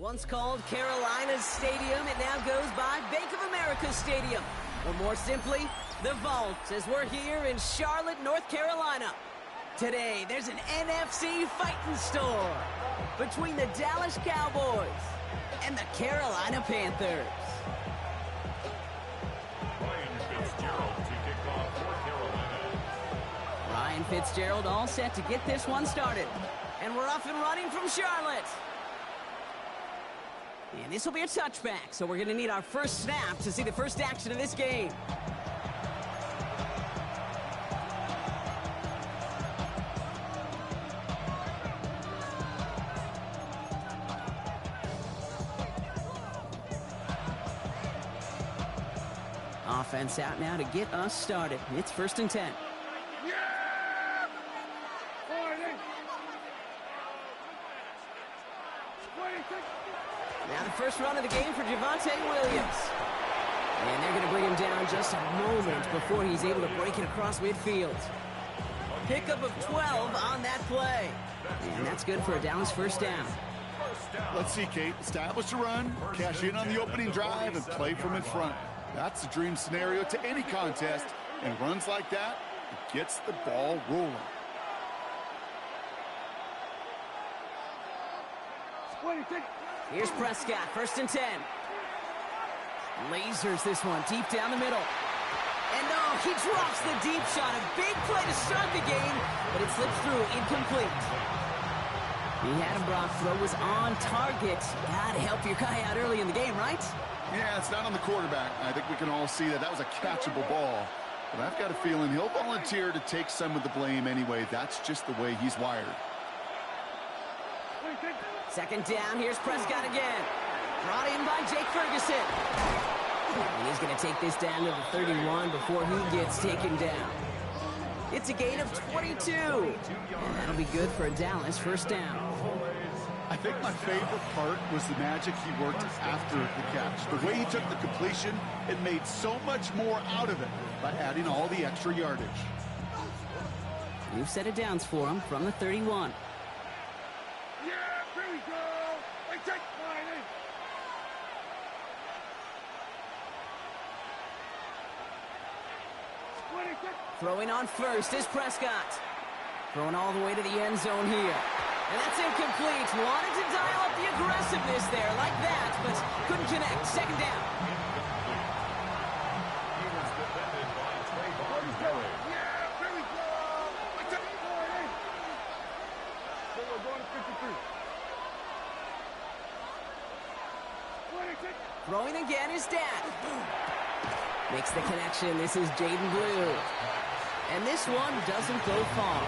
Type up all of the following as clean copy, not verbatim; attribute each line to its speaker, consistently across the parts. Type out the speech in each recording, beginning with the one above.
Speaker 1: Once called Carolina's Stadium, it now goes by Bank of America Stadium. Or more simply, the Vault, as we're here in Charlotte, North Carolina. Today, there's an NFC fighting store between the Dallas Cowboys and the Carolina Panthers. Ryan Fitzgerald all set to get this one started. And we're off and running from Charlotte. And this will be a touchback, so we're going to need our first snap to see the first action of this game. Offense out now to get us started. It's 1st and 10. Now the first run of the game for Javonte Williams. And they're going to bring him down just a moment before he's able to break it across midfield. Pickup of 12 on that play. And that's good for a Dallas first down.
Speaker 2: Let's see, Kate. Establish a run, cash in on the opening drive, and play from in front. That's the dream scenario to any contest. And runs like that, it gets the ball rolling.
Speaker 1: Here's Prescott, 1st and 10. Lasers this one deep down the middle. And oh, he drops the deep shot. A big play to start the game, but it slips through incomplete. He had him, Brock. Throw was on target. Gotta help your guy out early in the game, right?
Speaker 2: Yeah, it's not on the quarterback. I think we can all see that was a catchable ball. But I've got a feeling he'll volunteer to take some of the blame anyway. That's just the way he's wired.
Speaker 1: 2nd down, here's Prescott again. Brought in by Jake Ferguson. And he's going to take this down to the 31 before he gets taken down. It's a gain of 22. And that'll be good for a Dallas first down.
Speaker 2: I think my favorite part was the magic he worked after the catch. The way he took the completion, it made so much more out of it by adding all the extra yardage.
Speaker 1: You've set it downs for him from the 31. Throwing on first is Prescott. Throwing all the way to the end zone here. And that's incomplete. Wanted to dial up the aggressiveness there like that, but couldn't connect. 2nd down. Throwing again is Dak. Makes the connection. This is Jaden Blue. And this one doesn't go far.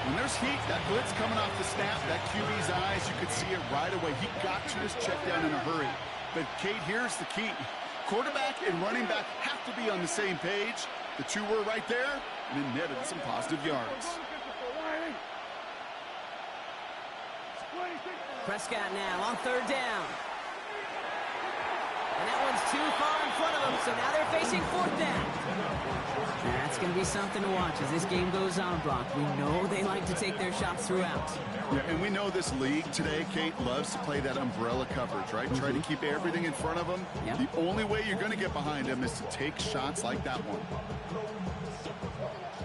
Speaker 2: When there's heat, that blitz coming off the snap, that QB's eyes, you could see it right away. He got to his check down in a hurry. But, Kate, here's the key. Quarterback and running back have to be on the same page. The two were right there, and it netted some positive yards.
Speaker 1: Prescott now on 3rd down. And that one's too far in front of them, so now they're facing 4th down. That's going to be something to watch as this game goes on, Brock. We know they like to take their shots throughout.
Speaker 2: Yeah, and we know this league today, Kate, loves to play that umbrella coverage, right? Try to keep everything in front of them. Yep. The only way you're going to get behind them is to take shots like that one.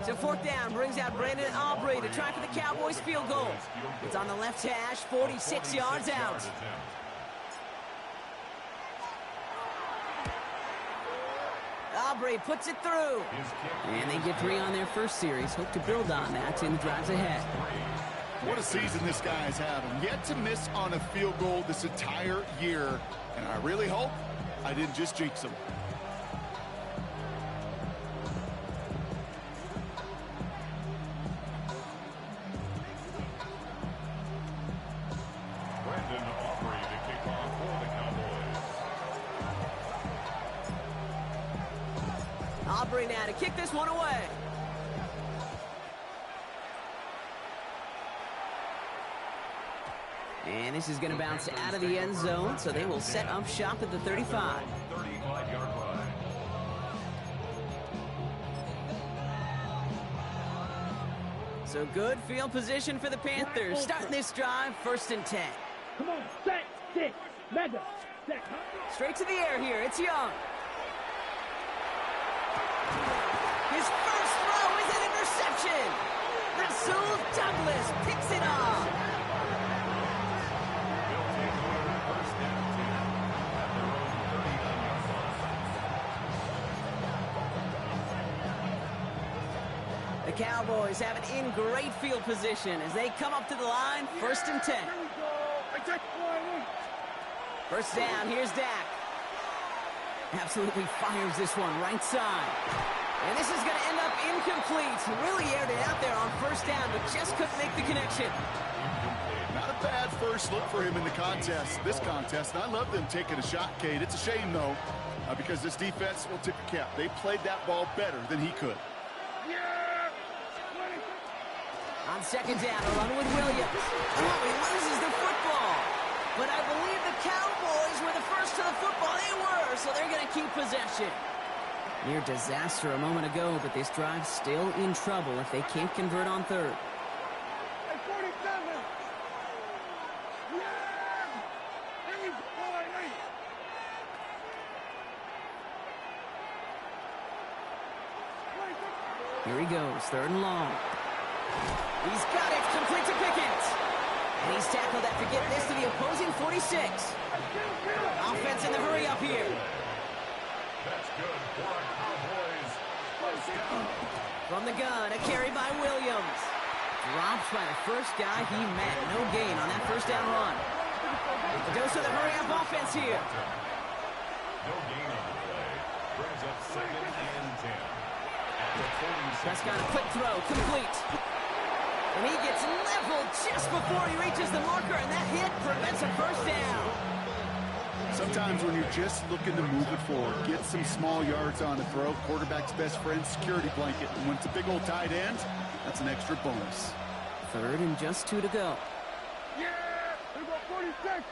Speaker 1: So 4th down brings out Brandon Aubrey to try for the Cowboys field goal. It's on the left hash, 46 yards out. Aubrey puts it through. And they get 3 on their first series. Hope to build on that in the drives ahead.
Speaker 2: What a season this guy's having. Yet to miss on a field goal this entire year. And I really hope I didn't just jinx him.
Speaker 1: Aubrey now to kick this one away. And this is going to bounce out of the end zone, so they will set up shop at the 35.
Speaker 3: 35-yard line.
Speaker 1: So good field position for the Panthers. Starting this drive, 1st and 10.
Speaker 4: Come on, set.
Speaker 1: Straight to the air here. It's Young. His first throw is an interception. Rasul Douglas picks it off. The Cowboys have it in great field position as they come up to the line, 1st and 10. First down, here's Dak. Absolutely fires this one right side. And this is going to end up incomplete. He really aired it out there on 1st down, but just couldn't make the connection.
Speaker 2: Not a bad first look for him in the this contest. And I love them taking a shot, Cade. It's a shame, though, because this defense will tip the cap. They played that ball better than he could.
Speaker 1: On 2nd down, a run with Williams. Oh, he loses the football. But I believe the Cowboys were the first to the football. They were, so they're going to keep possession. Near disaster a moment ago, but this drive's still in trouble if they can't convert on 3rd. Here he goes, 3rd and long. He's got it, complete to Pickens. And he's tackled after getting this to the opposing 46. Offense in the hurry up here.
Speaker 3: That's good for our Cowboys.
Speaker 1: From the gun, a carry by Williams. Dropped by the first guy he met. No gain on that 1st down run. A dose of the hurry up offense here.
Speaker 3: No gain on the play. Brings up 2nd and 10.
Speaker 1: Prescott, a quick throw, complete. And he gets leveled just before he reaches the marker, and that hit prevents a 1st down.
Speaker 2: Sometimes when you're just looking to move it forward, get some small yards on a throw, quarterback's best friend, security blanket. And when it's a big old tight end, that's an extra bonus.
Speaker 1: 3rd and just 2 to go.
Speaker 4: Yeah! We got 46!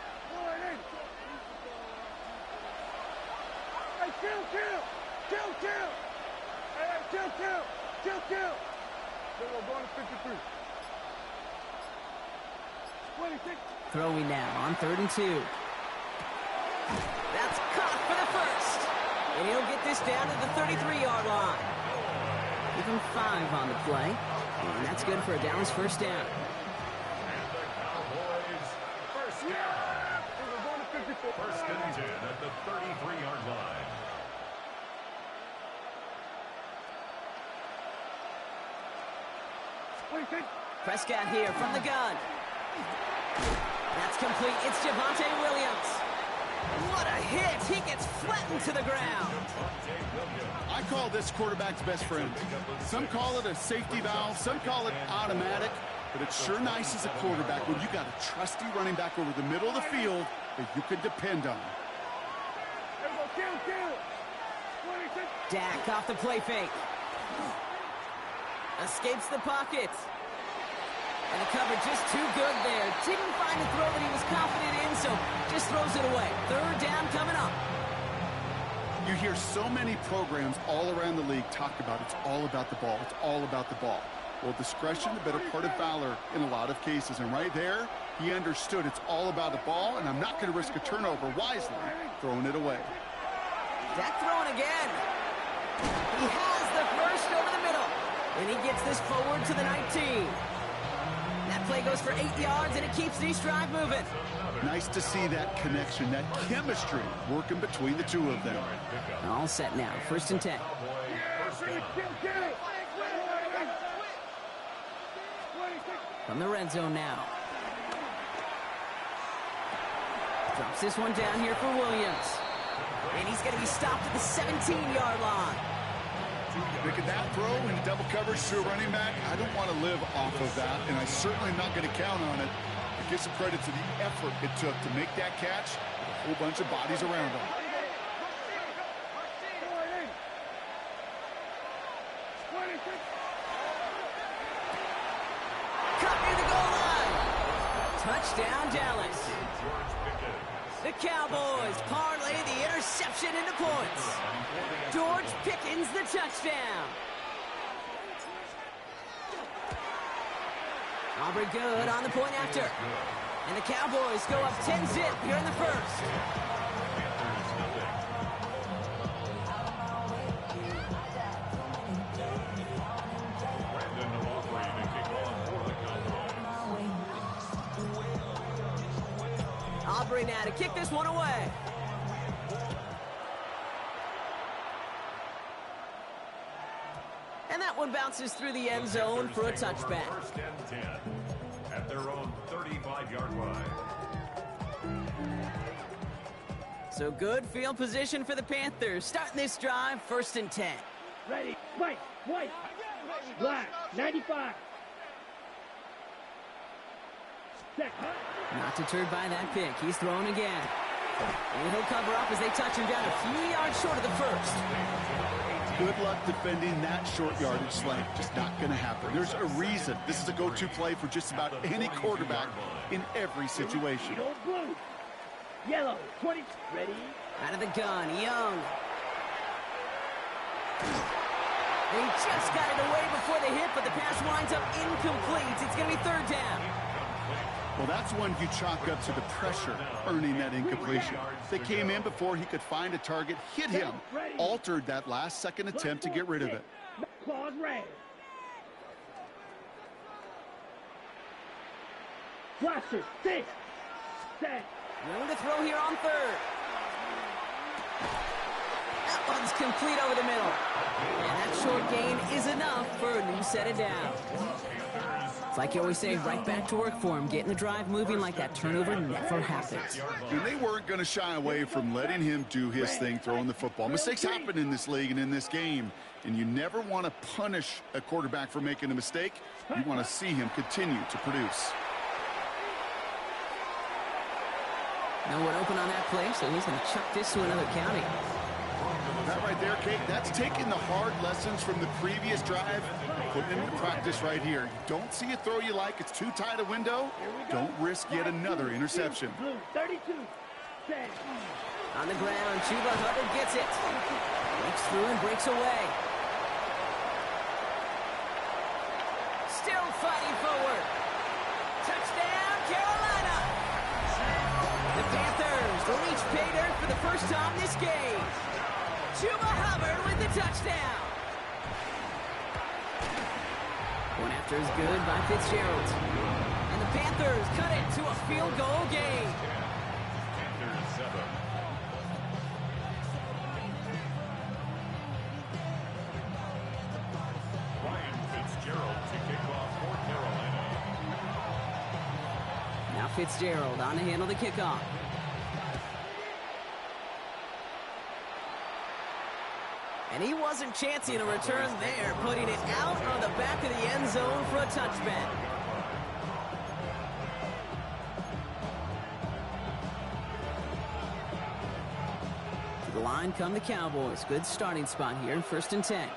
Speaker 4: Hey, kill! Kill! Then we're going to 53. 26.
Speaker 1: Throwing now on 3rd and 2. That's caught for the 1st. And he'll get this down to the 33-yard line. Give him 5 on the play. And that's good for a Dallas 1st down.
Speaker 3: And the Cowboys, 1st down.
Speaker 4: We're going to 54.
Speaker 3: 1st and 10 at the 33-yard line.
Speaker 1: Prescott here from the gun. That's complete. It's Javonte Williams. What a hit. He gets flattened to the ground.
Speaker 2: I call this quarterback's best friend. Some call it a safety valve. Some call it automatic. But it's sure nice as a quarterback when you got a trusty running back over the middle of the field that you can depend on.
Speaker 1: Dak off the play fake. Escapes the pocket. And the cover just too good there. Didn't find a throw that he was confident in, so just throws it away. 3rd down coming up.
Speaker 2: You hear so many programs all around the league talk about it's all about the ball. It's all about the ball. Well, discretion, the better part of valor in a lot of cases. And right there, he understood it's all about the ball, and I'm not going to risk a turnover wisely, throwing it away.
Speaker 1: Dak throwing again. He has the 1st over the middle. And he gets this forward to the 19. That play goes for 8 yards, and it keeps this drive moving.
Speaker 2: Nice to see that connection, that chemistry working between the two of them.
Speaker 1: All set now. 1st and 10. From the red zone now. Drops this one down here for Williams. And he's going to be stopped at the 17-yard line.
Speaker 2: Making that throw into double coverage to a running back, I don't want to live off of that, and I certainly am not going to count on it. I give some credit to the effort it took to make that catch with a whole bunch of bodies around him.
Speaker 1: Cut near the goal line. Touchdown, Dallas. The Cowboys parlay the interception into points. George Pickens the touchdown. Aubrey good on the point after. And the Cowboys go up 10-zip here in the first. Aubrey now to kick this one away. And that one bounces through the end zone for a touchback.
Speaker 3: First and 10 at their own 35-yard line.
Speaker 1: So good field position for the Panthers. Starting this drive, 1st and 10.
Speaker 5: Ready, white, black, 95. Set.
Speaker 1: Not deterred by that pick. He's thrown again. And he'll cover up as they touch him down a few yards short of the first.
Speaker 2: Good luck defending that short yardage slant. Just not going to happen. There's a reason. This is a go-to play for just about any quarterback in every situation.
Speaker 5: Blue, yellow, 20, ready.
Speaker 1: Out of the gun, Young. And he just got it away before the hit, but the pass winds up incomplete. It's going to be 3rd down.
Speaker 2: Well, that's one you chalk up to the pressure earning that incompletion. They came in before he could find a target, hit him, altered that last-second attempt to get rid of it.
Speaker 5: Claws red. Flasher, 6, set.
Speaker 1: Room to throw here on 3rd. That one's complete over the middle. And that short gain is enough for a new set of downs. It's like you always say, right back to work for him, getting the drive moving like that turnover never happens.
Speaker 2: And they weren't going to shy away from letting him do his thing, throwing the football. Mistakes happen in this league and in this game, and you never want to punish a quarterback for making a mistake. You want to see him continue to produce.
Speaker 1: No one open on that play, so he's going to chuck this to another county.
Speaker 2: That right there, Kate, that's taking the hard lessons from the previous drive, putting it into practice right here. You don't see a throw you like, it's too tight a window, don't risk yet another interception.
Speaker 5: Blue, 32, set.
Speaker 1: On the ground, Chuba Hubbard gets it. Breaks through and breaks away. Still fighting forward. Touchdown, Carolina! The Panthers reach pay dirt for the first time this game. Chuba Hubbard with the touchdown. One after is good by Fitzgerald. And the Panthers cut it to a field goal game.
Speaker 3: Panthers 7. Ryan Fitzgerald to kick off for Carolina.
Speaker 1: Now Fitzgerald on to handle the kickoff. And he wasn't chancing a return there, putting it out on the back of the end zone for a touchback. To the line come the Cowboys. Good starting spot here in 1st and 10.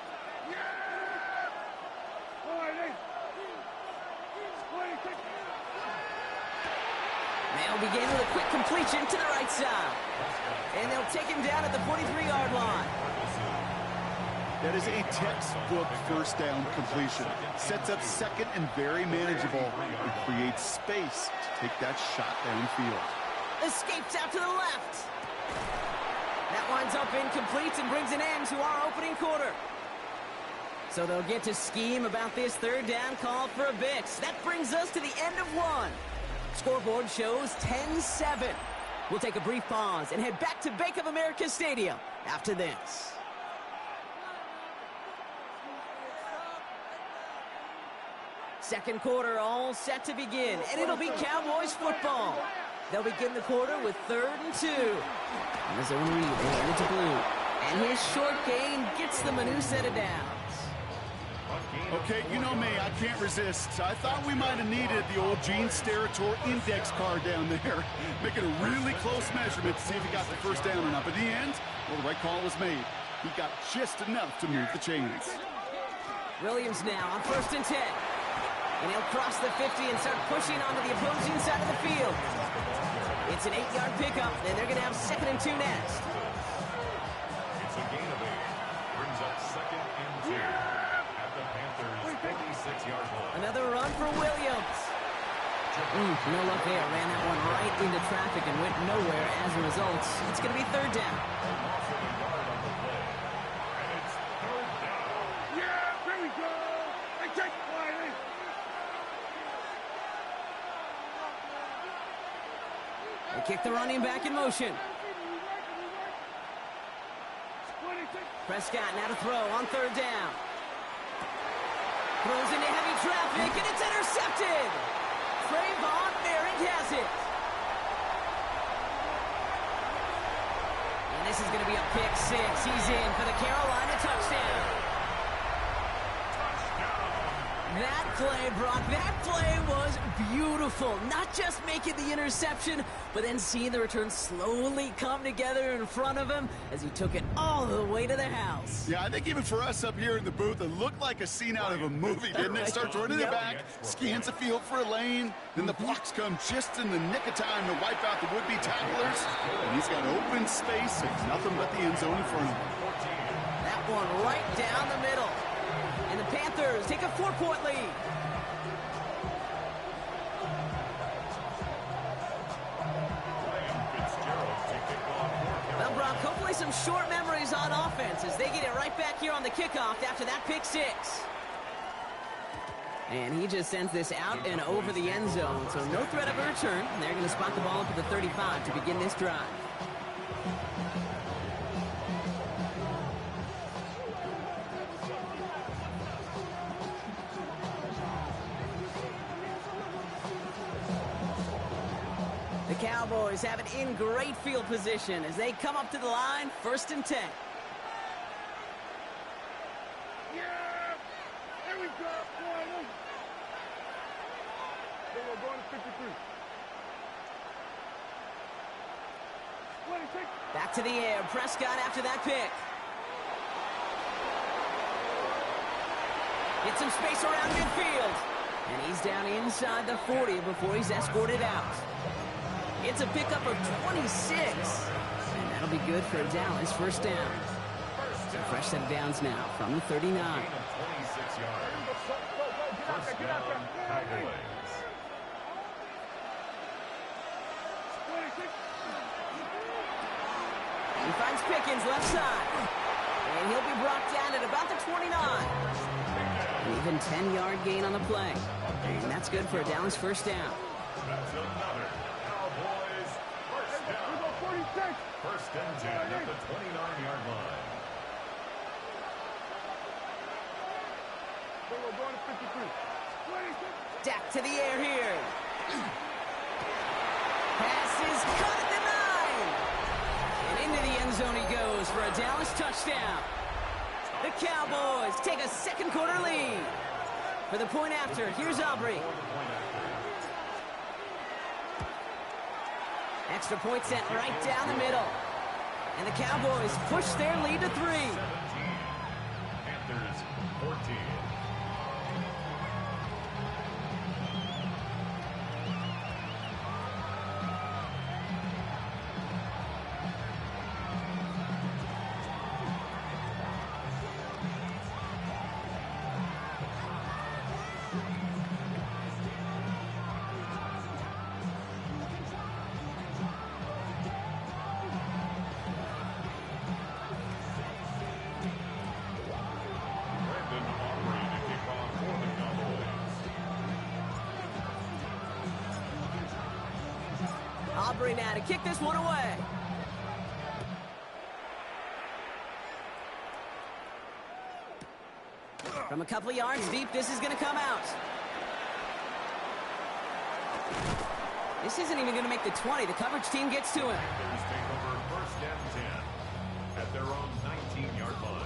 Speaker 1: They'll begin with a quick completion to the right side. And they'll take him down at the 43-yard line.
Speaker 2: That is a textbook first down completion. Sets up second and very manageable and creates space to take that shot downfield.
Speaker 1: Escapes out to the left. That winds up incomplete and brings an end to our opening quarter. So they'll get to scheme about this 3rd down call for a Bix. That brings us to the end of one. Scoreboard shows 10-7. We'll take a brief pause and head back to Bank of America Stadium after this. Second quarter all set to begin, and it'll be Cowboys football. They'll begin the quarter with 3rd and 2. On his own read, they hand it to Blue. And his short gain gets them a new set of downs.
Speaker 2: Okay, you know me, I can't resist. I thought we might have needed the old Gene Steratore index card down there. Making a really close measurement to see if he got the first down or not. But in the end, well, the right call was made. He got just enough to move the chains.
Speaker 1: Williams now on 1st and 10. And he'll cross the 50 and start pushing onto the opposing side of the field. It's an 8-yard pickup, and they're going to have 2nd and 2 next.
Speaker 3: It's a gain of 8. Brings up 2nd and 2 at the Panthers' 46-yard line.
Speaker 1: Another run for Williams. No luck there. Ran that one right into traffic and went nowhere as a result. It's going to be third down.
Speaker 4: Yeah, there we go. Hey, take it, Wiley.
Speaker 1: They kick the running back in motion. Prescott now to throw on third down. Throws into heavy traffic, and it's intercepted. Trayvon Merrick has it. And this is going to be a pick six. He's in for the Carolina touchdown. That play, Brock, that play was beautiful. Not just making the interception, but then seeing the return slowly come together in front of him as he took it all the way to the house.
Speaker 2: Yeah, I think even for us up here in the booth, it looked like a scene out of a movie, didn't it? Starts running the back, scans the field for a lane, then the blocks come just in the nick of time to wipe out the would-be tacklers. And he's got open space and nothing but the end zone in front of him.
Speaker 1: That one right down the middle. And the Panthers take a 4-point lead. Well, Brock, hopefully some short memories on offense as they get it right back here on the kickoff after that pick six. And he just sends this out and over the end zone, so no threat of a return. And they're going to spot the ball up at the 35 to begin this drive. The Cowboys have it in great field position as they come up to the line, 1st and 10.
Speaker 4: Yeah, there we go. Then we're going to 53. 26.
Speaker 1: Back to the air. Prescott after that pick. Get some space around midfield. And he's down inside the 40 before he's escorted out. It's a pickup of 26. And that'll be good for Dallas, 1st down. So fresh set of downs now from the 39.
Speaker 3: 26 yards. First down, Cowboys.
Speaker 1: He finds Pickens left side. And he'll be brought down at about the 29. An even 10-yard gain on the play. And that's good for a Dallas 1st down.
Speaker 3: That's another Cowboys first down. 1st and 10 at the 29-yard line.
Speaker 4: Then we're going to 53. 26.
Speaker 1: Dak to the air here. Pass is caught at the 9. And into the end zone he goes for a Dallas touchdown. The Cowboys take a 2nd quarter lead. For the point after, here's Aubrey. Extra point sent right down the middle. And the Cowboys push their lead to 3.
Speaker 3: 17. Panthers 14.
Speaker 1: Aubrey now to kick this one away. From a couple of yards deep, this is going to come out. This isn't even going to make the 20. The coverage team gets to him.
Speaker 3: Panthers take over 1st and 10 at their own 19-yard line.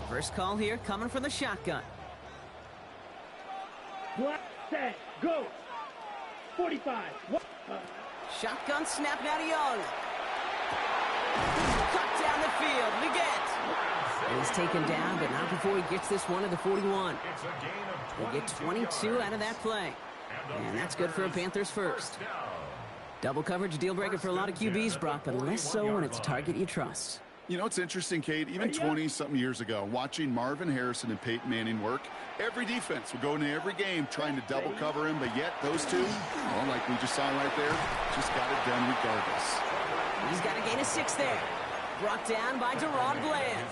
Speaker 1: First call here coming from the shotgun.
Speaker 5: Black, set, go. 45.
Speaker 1: Shotgun snap now to Young. Cut down the field. Leggett. And he's taken down, but not before he gets this one to the 41.
Speaker 3: It's a gain of
Speaker 1: They get 22 out of that play. And that's good for a Panthers 1st. Double coverage deal breaker for a lot of QBs, Brock, but less so when it's a target you trust.
Speaker 2: You know, it's interesting, Kate, even 20-something years ago, watching Marvin Harrison and Peyton Manning work, every defense would go into every game trying to double cover him, but yet those two, well, like we just saw right there, just got it done regardless.
Speaker 1: He's got a gain of 6 there. Brought down by Deron Bland.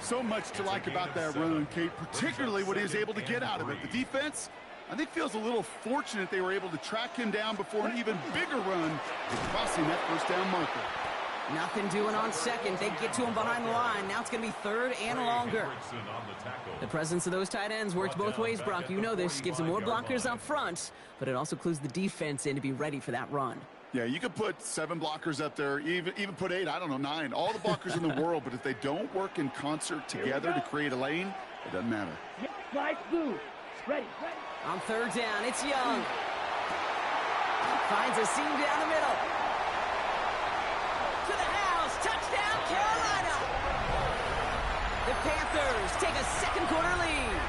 Speaker 2: So much to like about that run, Kate, particularly what he was able to get out of it. The defense, I think, feels a little fortunate they were able to track him down before an even bigger run in crossing that first down marker.
Speaker 1: Nothing doing on second. They get to him behind the line. Now it's going to be third and longer. The presence of those tight ends works both ways, Brock. You know this. Gives them more blockers up front, but it also clues the defense in to be ready for that run.
Speaker 2: Yeah, you could put 7 blockers up there, even put 8, I don't know, 9. All the blockers in the world, but if they don't work in concert together to create a lane, it doesn't matter.
Speaker 5: Slide blue. Ready.
Speaker 1: On third down, it's Young. Finds a seam down the middle. To the house. Touchdown, Carolina. The Panthers take a second quarter lead.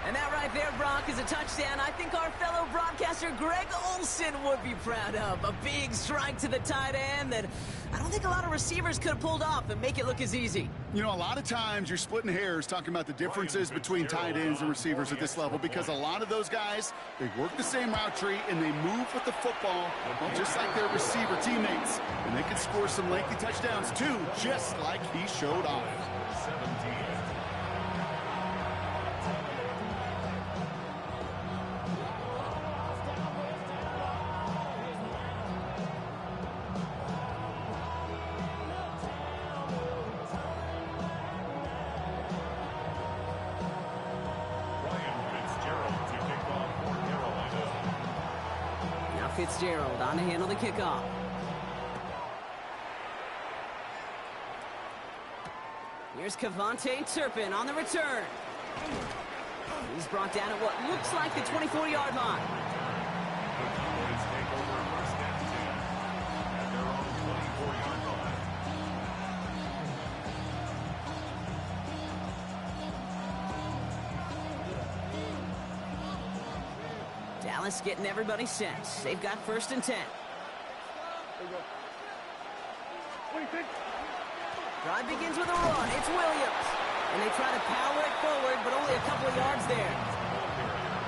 Speaker 1: And that right there, Brock, is a touchdown I think our fellow broadcaster Greg Olsen would be proud of. A big strike to the tight end that I don't think a lot of receivers could have pulled off and make it look as easy.
Speaker 2: You know, a lot of times you're splitting hairs talking about the differences between tight ends and receivers at this level because a lot of those guys, they work the same route tree and they move with the football, well, just like their receiver teammates. And they can score some lengthy touchdowns too, just like he showed off.
Speaker 3: 17.
Speaker 1: Fitzgerald on to handle the kickoff. Here's Kevontae Turpin on the return. He's brought down at what looks like the 24-yard line.
Speaker 3: The Cowboys take over first and 10 at their own 24-yard line.
Speaker 1: Dallas getting everybody set. They've got first and 10. Drive begins with a run. It's Williams. And they try to power it forward, but only a couple of yards there.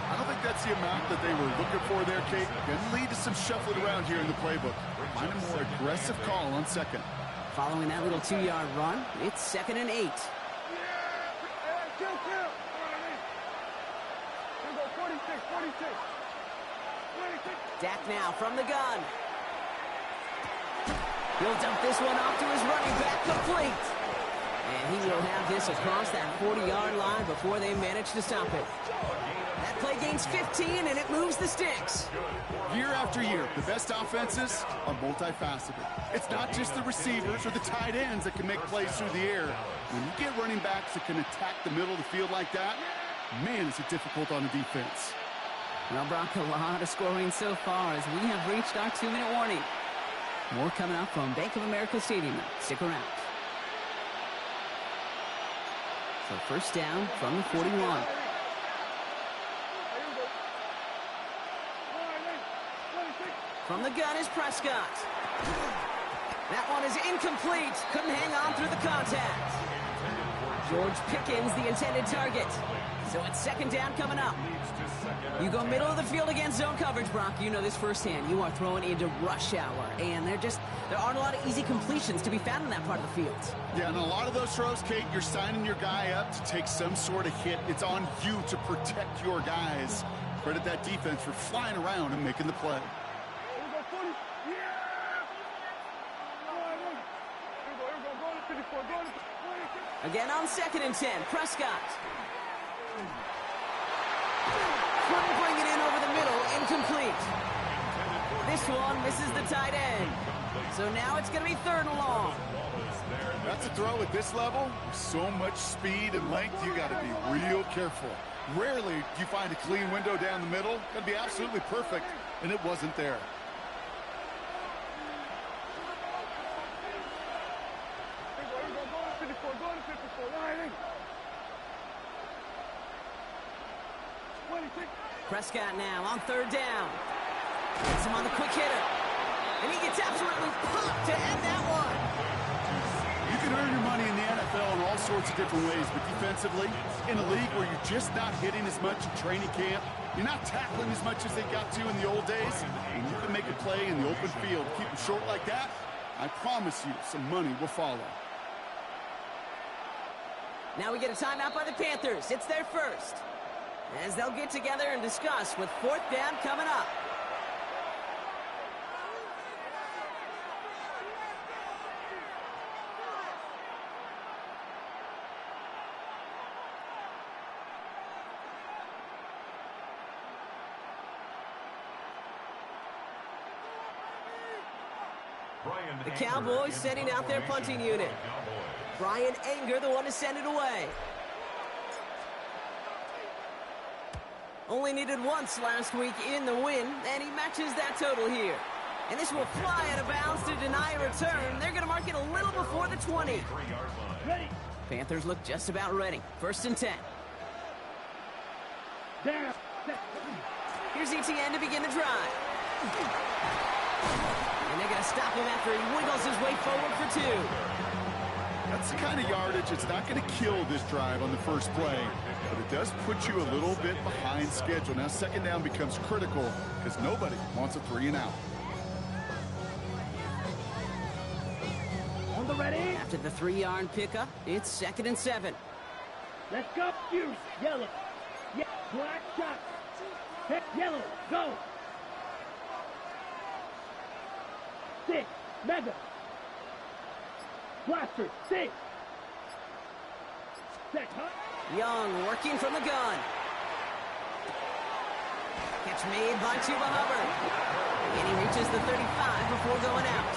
Speaker 2: I don't think that's the amount that they were looking for there, Kate. Going to lead to some shuffling around here in the playbook. Find a more aggressive call on second.
Speaker 1: Following that little 2-yard run, it's 2nd and 8. Dak now from the gun. He'll dump this one off to his running back, complete. And he will have this across that 40-yard line before they manage to stop it. That play gains 15, and it moves the sticks.
Speaker 2: Year after year, the best offenses are multifaceted. It's not just the receivers or the tight ends that can make plays through the air. When you get running backs that can attack the middle of the field like that, man, is it difficult on the defense.
Speaker 1: Well, Brock, a lot of scoring so far as we have reached our 2-minute warning. More coming up from Bank of America Stadium. Stick around. So first down from the 41. From the gun is Prescott. That one is incomplete. Couldn't hang on through the contact. George Pickens, the intended target. So it's second down coming up. You go middle of the field against zone coverage, Brock. You know this firsthand. You are throwing into rush hour, and there aren't a lot of easy completions to be found in that part of the field.
Speaker 2: Yeah, and a lot of those throws, Kate, you're signing your guy up to take some sort of hit. It's on you to protect your guys. Credit that defense for flying around and making the play.
Speaker 1: Again on 2nd and 10, Prescott. Couldn't bring it in over the middle, incomplete. This one misses the tight end. So now it's going to be 3rd and long.
Speaker 2: That's a throw at this level. So much speed and length, you got to be real careful. Rarely do you find a clean window down the middle. Got to be absolutely perfect, and it wasn't there.
Speaker 1: Prescott now on 3rd down. Gets him on the quick hitter. And he gets absolutely popped to
Speaker 2: sorts of different ways, but defensively, in a league where you're just not hitting as much in training camp, you're not tackling as much as they got to in the old days, and you can make a play in the open field. Keep them short like that, I promise you some money will follow.
Speaker 1: Now we get a timeout by the Panthers. It's their first, as they'll get together and discuss with fourth down coming up. The Cowboys sending out their punting unit. Brian Anger, the one to send it away. Only needed once last week in the win, and he matches that total here. And this will fly out of bounds to deny a return. They're going to mark it a little before the 20.
Speaker 5: Ready.
Speaker 1: Panthers look just about ready. 1st and 10.
Speaker 5: There.
Speaker 1: Here's ETN to begin the drive. And they're going to stop him after he wiggles his way forward for 2.
Speaker 2: That's the kind of yardage it's not going to kill this drive on the first play, but it does put you a little bit behind schedule. Now 2nd down becomes critical because nobody wants a 3 and out.
Speaker 5: On the ready.
Speaker 1: After the 3-yard pickup, it's 2nd and 7.
Speaker 5: Let's go. Use yellow. Yeah. Black shot. Hit yellow. Go. 6. Mega. Blaster. 6. Set.
Speaker 1: Young working from the gun. Catch made by Chuba Hubbard. And he reaches the 35 before going out.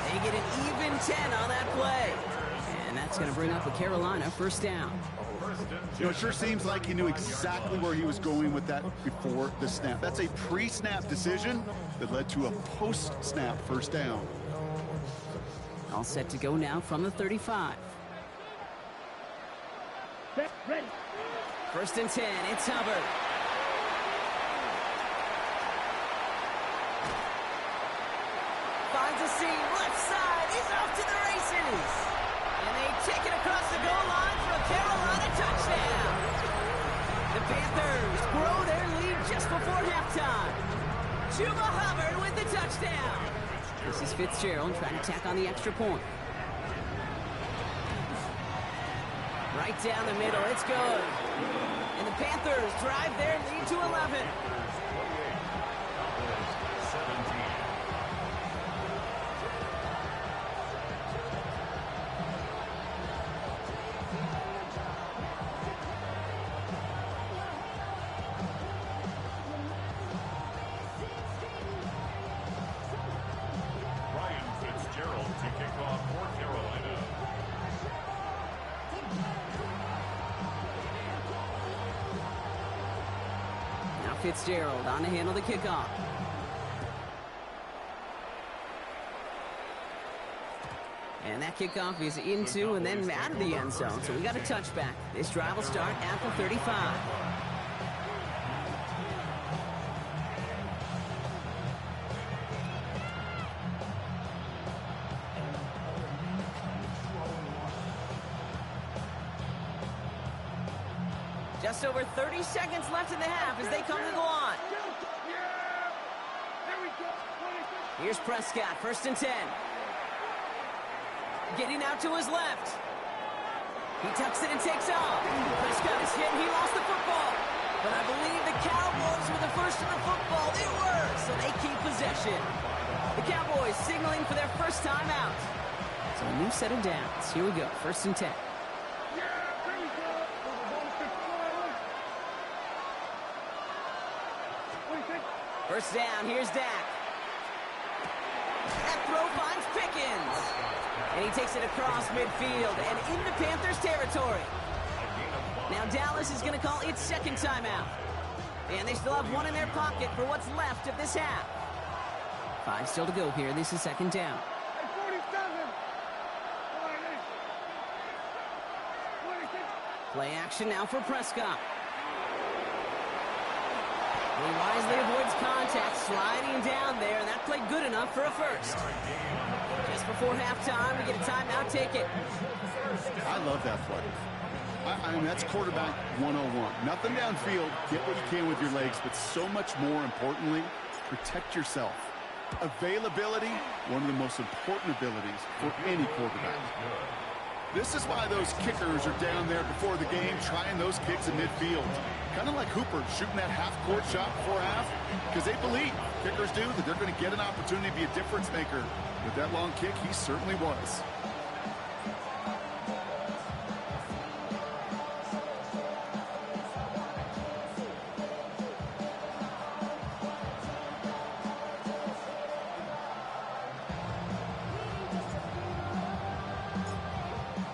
Speaker 1: They get an even 10 on that play. And that's going to bring up a Carolina 1st down.
Speaker 2: You know, it sure seems like he knew exactly where he was going with that before the snap. That's a pre-snap decision that led to a post-snap 1st down.
Speaker 1: All set to go now from the 35.
Speaker 5: Set. Ready.
Speaker 1: 1st and 10. It's Hubbard. Finds a seam. Left side. He's off to the races. And they take it across the goal line for a Carolina touchdown. The Panthers grow their lead just before halftime. Chuba Hubbard with the touchdown. This is Fitzgerald trying to tack on the extra point. Right down the middle. It's good. And the Panthers drive their lead to 11. Fitzgerald on to handle the kickoff. And that kickoff is into and then out of the end zone. So we got a touchback. This drive will start at the 35. Just over 30 seconds left in the half as they come to the line. Here's Prescott, 1st and 10. Getting out to his left. He tucks it and takes off. Prescott is hit and he lost the football. But I believe the Cowboys were the first to the football. They were, so they keep possession. The Cowboys signaling for their first time out. So a new set of downs. Here we go, 1st and 10. First down, here's Dak. That throw finds Pickens. And he takes it across midfield and into Panthers territory. Now Dallas is going to call its 2nd timeout. And they still have one in their pocket for what's left of this half. 5 still to go here. This is 2nd down. Play action now for Prescott. He wisely avoids contact, sliding down there, and that played good enough for a first. Just before halftime. We get a timeout, take it.
Speaker 2: I love that play. I mean, that's quarterback 101. Nothing downfield. Get what you can with your legs, but so much more importantly, protect yourself. Availability, one of the most important abilities for any quarterback. This is why those kickers are down there before the game trying those kicks in midfield. Kind of like Hooper shooting that half-court shot before half, because they believe, kickers do, that they're going to get an opportunity to be a difference maker. With that long kick, he certainly was.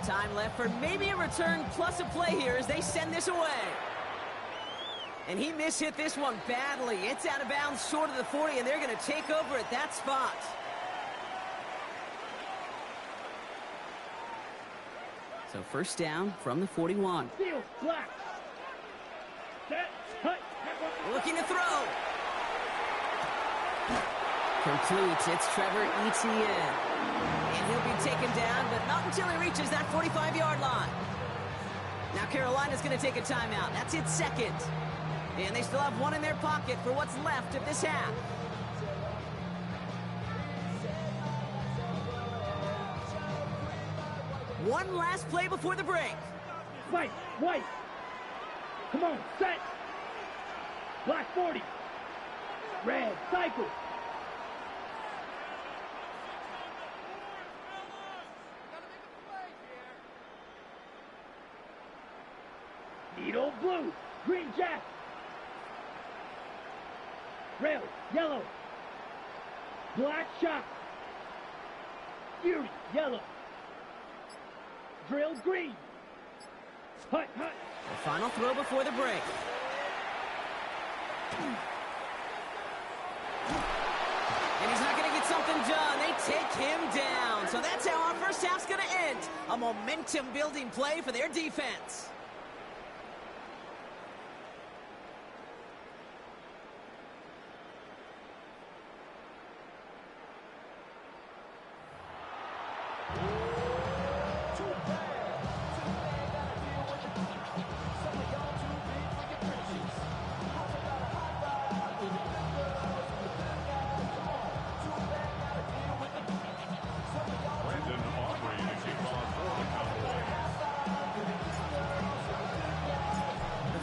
Speaker 1: Time left for maybe a return plus a play here as they send this away. And he mishit this one badly. It's out of bounds short of the 40, and they're going to take over at that spot. So first down from the 41.
Speaker 5: Field, black. Set, cut.
Speaker 1: Looking to throw. Completes. It's Trevor Etienne. And he'll be taken down, but not until he reaches that 45-yard line. Now Carolina's going to take a timeout. That's its second. And they still have one in their pocket for what's left of this half. One last play before the break.
Speaker 5: White. Come on, set. Black 40. Red, cycle. Needle blue, green jack. Rail, yellow. Black shot. Fury, yellow. Drill, green. Hut.
Speaker 1: The final throw before the break. And he's not going to get something done. They take him down. So that's how our first half's going to end. A momentum-building play for their defense.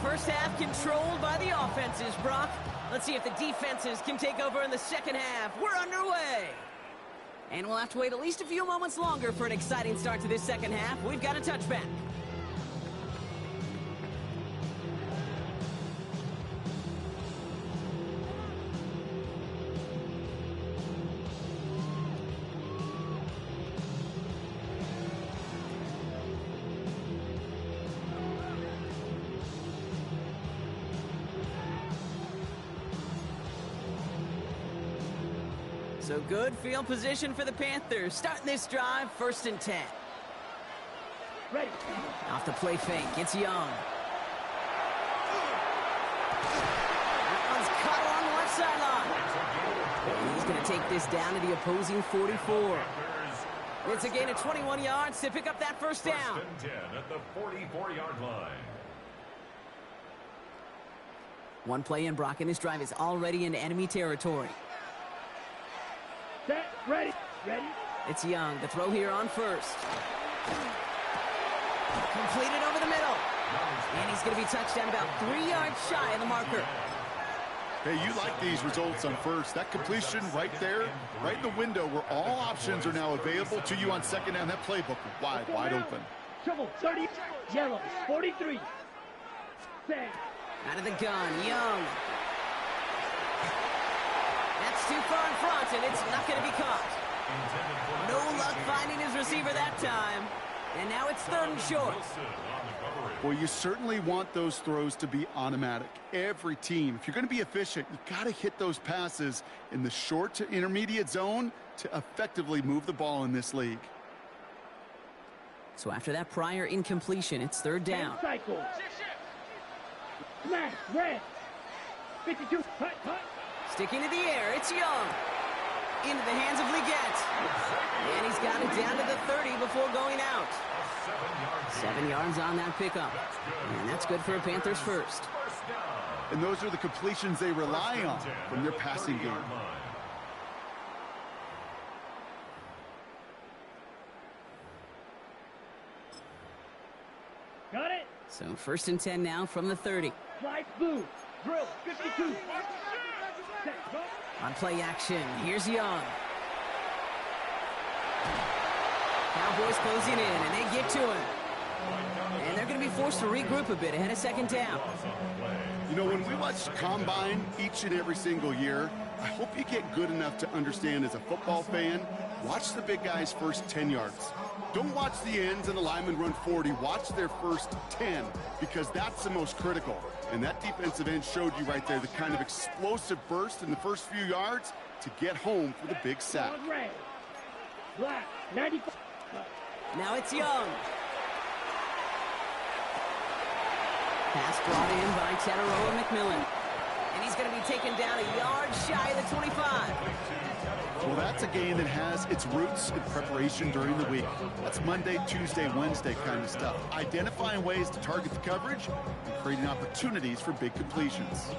Speaker 1: First half controlled by the offenses, Brock. Let's see if the defenses can take over in the second half. We're underway. And we'll have to wait at least a few moments longer for an exciting start to this second half. We've got a touchback. So good field position for the Panthers. Starting this drive, 1st and 10.
Speaker 5: Ready.
Speaker 1: Off the play fake, it's Young. That one's caught along the left sideline. And he's going to take this down to the opposing 44. It's a gain of 21 yards to pick up that first down.
Speaker 3: 1st and 10 at the 44-yard line.
Speaker 1: One play in, Brock, and this drive is already into enemy territory.
Speaker 5: Set, ready.
Speaker 1: It's Young. The throw here on first. Completed over the middle. And he's going to be touched down about 3 yards shy of the marker.
Speaker 2: Hey, you like these results on first. That completion right there, right in the window where all options are now available to you on second down. That playbook wide open.
Speaker 5: Shovel, 30, yellow, 43. Set.
Speaker 1: Out of the gun, Young. That's too far in front, and it's not going to be caught. No luck finding his receiver that time. And now it's 3rd and short.
Speaker 2: Well, you certainly want those throws to be automatic. Every team, if you're going to be efficient, you got to hit those passes in the short to intermediate zone to effectively move the ball in this league.
Speaker 1: So after that prior incompletion, it's 3rd down.
Speaker 5: Cycle. Smash, red. 52, hut.
Speaker 1: Sticking to the air, it's Young. Into the hands of Leggett. And he's got down to the 30 before going out. 7 yards on that pickup. And that's good for a Panthers first.
Speaker 2: And those are the completions they rely on from their passing game.
Speaker 5: Got it.
Speaker 1: So 1st and 10 now from the 30.
Speaker 5: Slide through. Drill. 52.
Speaker 1: On play action, here's Young. Cowboys closing in, and they get to him. And they're going to be forced to regroup a bit ahead of 2nd down.
Speaker 2: You know, when we watch Combine each and every single year, I hope you get good enough to understand as a football fan, watch the big guys' first 10 yards. Don't watch the ends and the linemen run 40. Watch their first 10, because that's the most critical. And that defensive end showed you right there the kind of explosive burst in the first few yards to get home for the big sack.
Speaker 5: Black, 95.
Speaker 1: Now it's Young. Pass brought in by Teteroa McMillan. And he's going to be taken down a yard shy of the 25.
Speaker 2: Well, that's a game that has its roots in preparation during the week. That's Monday, Tuesday, Wednesday kind of stuff. Identifying ways to target the coverage and creating opportunities for big completions.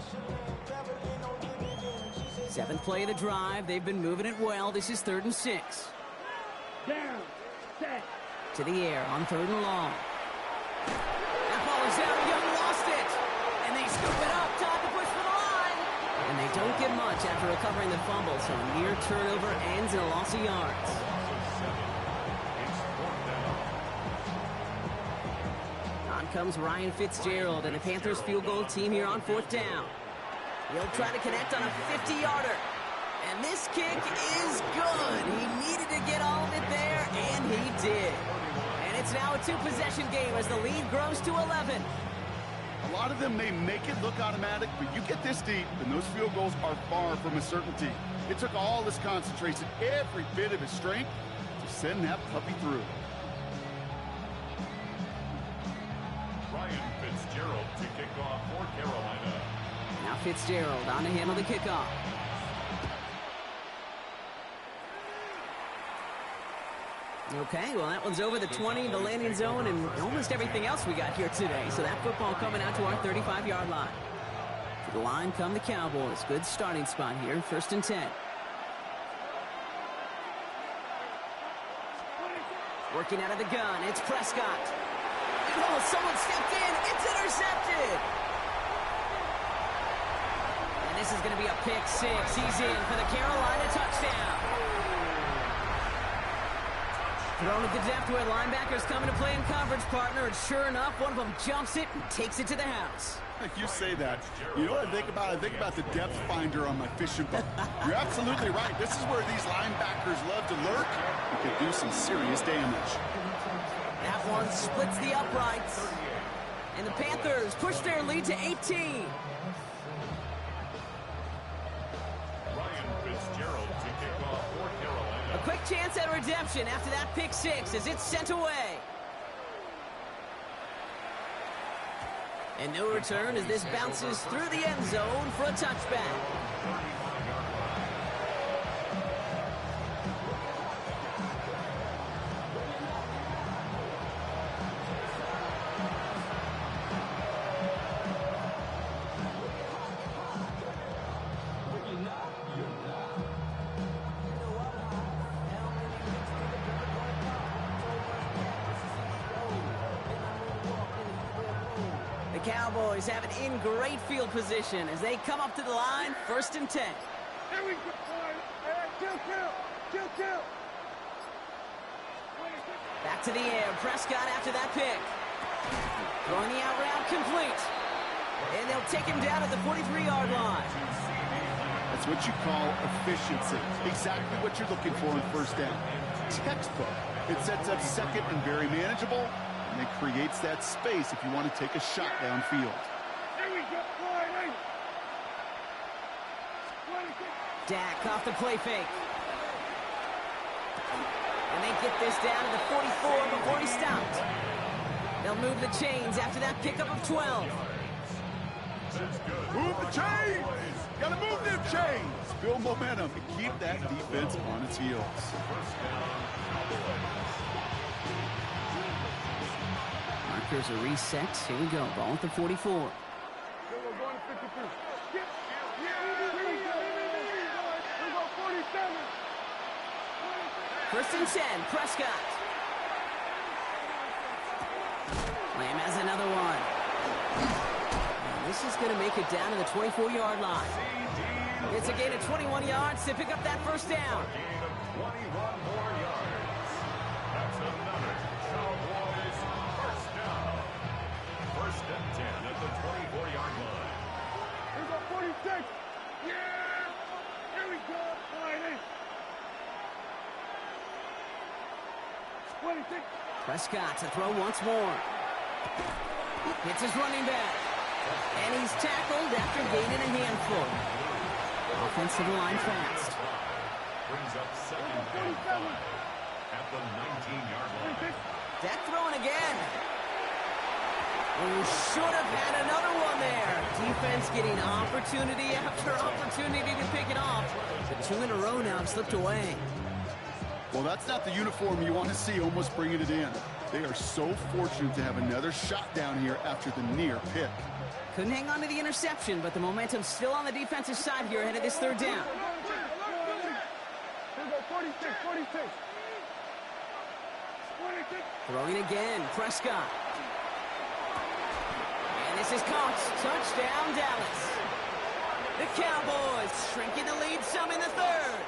Speaker 1: 7th play of the drive. They've been moving it well. This is 3rd and 6.
Speaker 5: Down. Set.
Speaker 1: To the air on 3rd and long. That ball is out. Young lost it. And they scoop it up. Time to push for the line. And they don't get much after recovering the fumble, so a near turnover ends in a loss of yards. On comes Ryan Fitzgerald and the Panthers field goal team here on 4th down. He'll try to connect on a 50-yarder. And this kick is good. He needed to get all of it there, and he did. And it's now a 2-possession game as the lead grows to 11.
Speaker 2: A lot of them may make it look automatic, but you get this deep, and those field goals are far from a certainty. It took all his concentration, every bit of his strength, to send that puppy through.
Speaker 3: Ryan Fitzgerald to kick off for Carolina.
Speaker 1: Now Fitzgerald on to handle the kickoff. Okay, well, that one's over the 20, the landing zone, and almost everything else we got here today. So that football coming out to our 35-yard line. To the line come the Cowboys. Good starting spot here, 1st and 10. Working out of the gun, it's Prescott. Oh, someone stepped in. It's intercepted. And this is going to be a pick 6. He's in for the Carolina touchdown. Thrown at the depth where linebackers coming to play in coverage, partner, and sure enough, one of them jumps it and takes it to the house.
Speaker 2: You say that. You know what I think about? I think about the depth finder on my fishing boat. You're absolutely right. This is where these linebackers love to lurk and can do some serious damage.
Speaker 1: That one splits the uprights. And the Panthers push their lead to 18. Quick chance at redemption after that pick 6 as it's sent away. And no return as this bounces through the end zone for a touchback. Cowboys have it in great field position as they come up to the line, 1st and 10.
Speaker 4: Here we go. Kill.
Speaker 1: Back to the air. Prescott after that pick. Throwing the out route complete. And they'll take him down at the 43-yard line.
Speaker 2: That's what you call efficiency. Exactly what you're looking for in 1st down. Textbook. It sets up 2nd and very manageable. And it creates that space if you want to take a shot downfield.
Speaker 4: Here we go.
Speaker 1: Dak off the play fake. And they get this down to the 44 before he stopped. They'll move the chains after that pickup of 12.
Speaker 2: Move the chains! Gotta move them chains! Build momentum and keep that defense on its heels.
Speaker 1: Packers are reset. Here we go. Ball at the 44. First and 10, Prescott. Lamb has another one. And this is going to make it down to the 24-yard line. It's a gain of 21 yards to pick up that first down.
Speaker 3: 21 more yards. That's another Cowboys first down. First and 10 at the 24-yard line.
Speaker 4: Here's a 46. Yeah! Here we go. 26.
Speaker 1: Prescott to throw once more. Hits his running back. And he's tackled after gaining a handful. Offensive line fast.
Speaker 3: Brings up second and 5 at the 19-yard line.
Speaker 1: Dak throwing again. Oh, should have had another one there. Defense getting opportunity after opportunity to pick it off. The 2 in a row now have slipped away.
Speaker 2: Well, that's not the uniform you want to see almost bringing it in. They are so fortunate to have another shot down here after the near pick.
Speaker 1: Couldn't hang on to the interception, but the momentum's still on the defensive side here ahead of this third down.
Speaker 4: 46.
Speaker 1: Throwing again, Prescott. And this is caught. Touchdown, Dallas. The Cowboys shrinking the lead some in the third.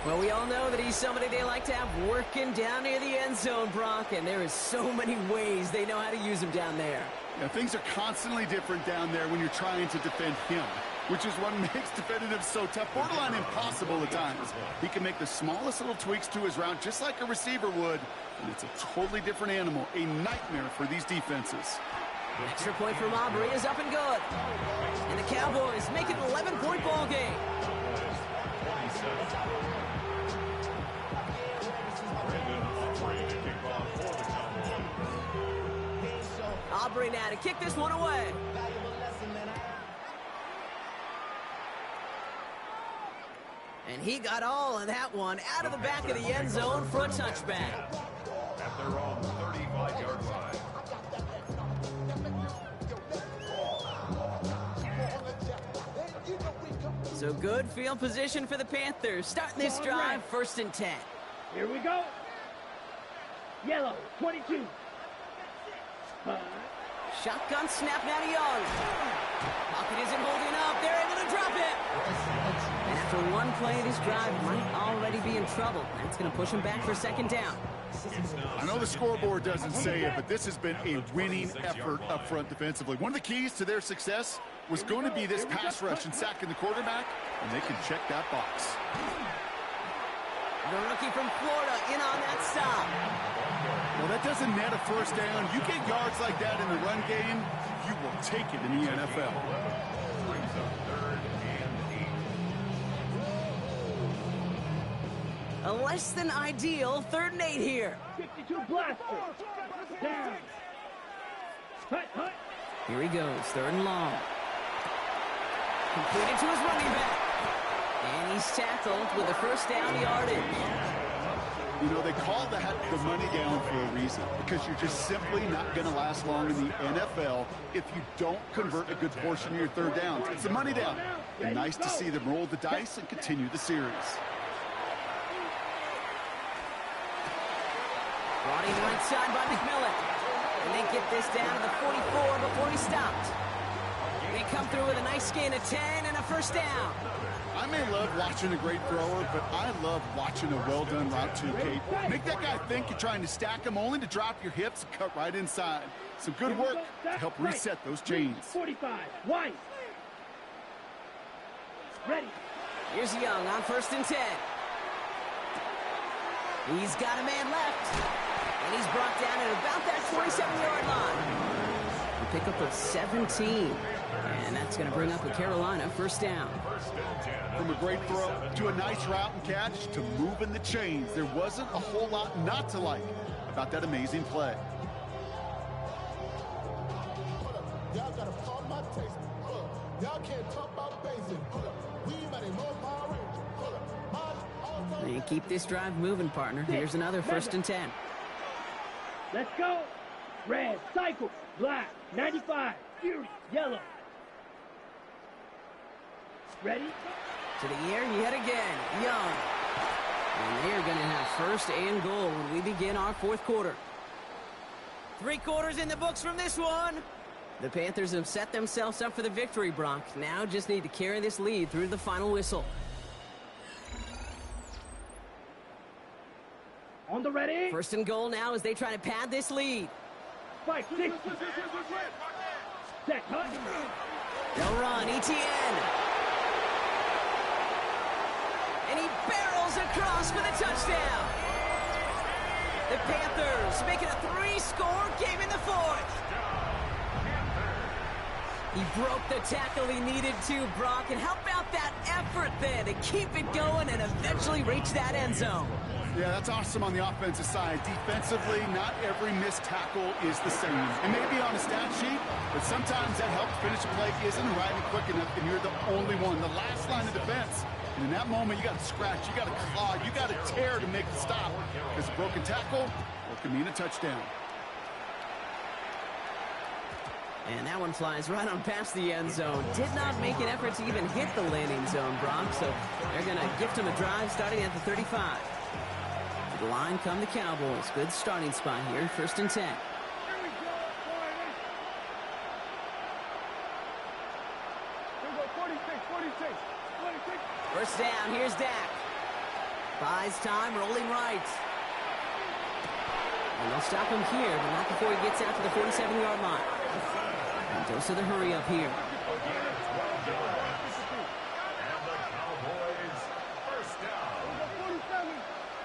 Speaker 1: Well, we all know that he's somebody they like to have working down near the end zone, Brock, and there is so many ways they know how to use him down there.
Speaker 2: Yeah, things are constantly different down there when you're trying to defend him, which is what makes defending him so tough, borderline impossible at times. He can make the smallest little tweaks to his route just like a receiver would, and it's a totally different animal, a nightmare for these defenses.
Speaker 1: Extra point from Aubrey is up and good. And the Cowboys make it an 11-point ball game. Aubrey now to kick this one away. And he got all of that one out of the back of the end zone for a touchback.
Speaker 3: At their own 35-yard line.
Speaker 1: So good field position for the Panthers. Starting this drive, first and 10.
Speaker 5: Here we go. Yellow, 22.
Speaker 1: Shotgun snap now to Young. Pocket isn't holding up. They're able to drop it. And after one play, this drive might already be in trouble. That's going to push him back for second down.
Speaker 2: I know the scoreboard doesn't say it, but this has been a winning effort up front defensively. One of the keys to their success was going to be this pass rush and sacking the quarterback, and they can check that box.
Speaker 1: The rookie from Florida in on that stop.
Speaker 2: Well, that doesn't net a first down. You get yards like that in the run game, you will take it in the NFL.
Speaker 3: Brings up third and 8.
Speaker 1: A less than ideal 3rd and 8 here.
Speaker 5: 52 blaster. Down. Hut.
Speaker 1: Here he goes, 3rd and long. Completed to his running back. And he's tackled with a first down yardage.
Speaker 2: You know, they call that the money down for a reason, because you're just simply not going to last long in the NFL if you don't convert a good portion of your third downs. It's the money down. And nice to see them roll the dice and continue the series.
Speaker 1: Brought in right side by McMillan. And they get this down to the 44 before he stopped. They come through with a nice gain of 10 and a first down.
Speaker 2: I may love watching a great thrower, but I love watching a well-done route too, Kate. Make that guy think you're trying to stack him only to drop your hips and cut right inside. Some good work to help reset those chains.
Speaker 5: 45, wide. Ready.
Speaker 1: Here's Young on 1st and 10. He's got a man left. And he's brought down at about that 27-yard line. He pick up a 17. And that's going to bring up a Carolina first down.
Speaker 2: From a great throw to a nice route and catch to moving the chains, there wasn't a whole lot not to like about that amazing play.
Speaker 6: Y'all gotta pump my taste. Y'all can't talk about basic. We might know my
Speaker 1: And keep this drive moving, partner. Here's another 1st and 10.
Speaker 5: Let's go. Red, cycle. Black, 95. Fury, yellow. Ready?
Speaker 1: To the air yet again. Young. And they're going to have first and goal when we begin our fourth quarter. 3 quarters in the books from this one. The Panthers have set themselves up for the victory, Brock. Now just need to carry this lead through the final whistle.
Speaker 5: On the ready.
Speaker 1: First and goal now as they try to pad this lead.
Speaker 5: 5-6. Set, cut.
Speaker 1: They'll run, ETN. And he barrels across for the touchdown. The Panthers making a 3-score game in the fourth. He broke the tackle he needed to, Brock. And how about that effort then to keep it going and eventually reach that end zone?
Speaker 2: Yeah, that's awesome on the offensive side. Defensively, not every missed tackle is the same. It may be on a stat sheet, but sometimes that help finish a play isn't arriving quick enough, and you're the only one. The last line of defense. And in that moment, you got to scratch, you got to claw, you got to tear to make the stop. Because a broken tackle, it can mean a touchdown.
Speaker 1: And that one flies right on past the end zone. Did not make an effort to even hit the landing zone, Brock. So they're going to gift him a drive starting at the 35. To the line come the Cowboys. Good starting spot here, first and 10.
Speaker 4: Here we go, 46.
Speaker 1: First down, here's Dak. Buys time, rolling right. And they'll stop him here, but not before he gets out to the 47-yard line. And goes to the hurry up here.
Speaker 3: And the Cowboys first down.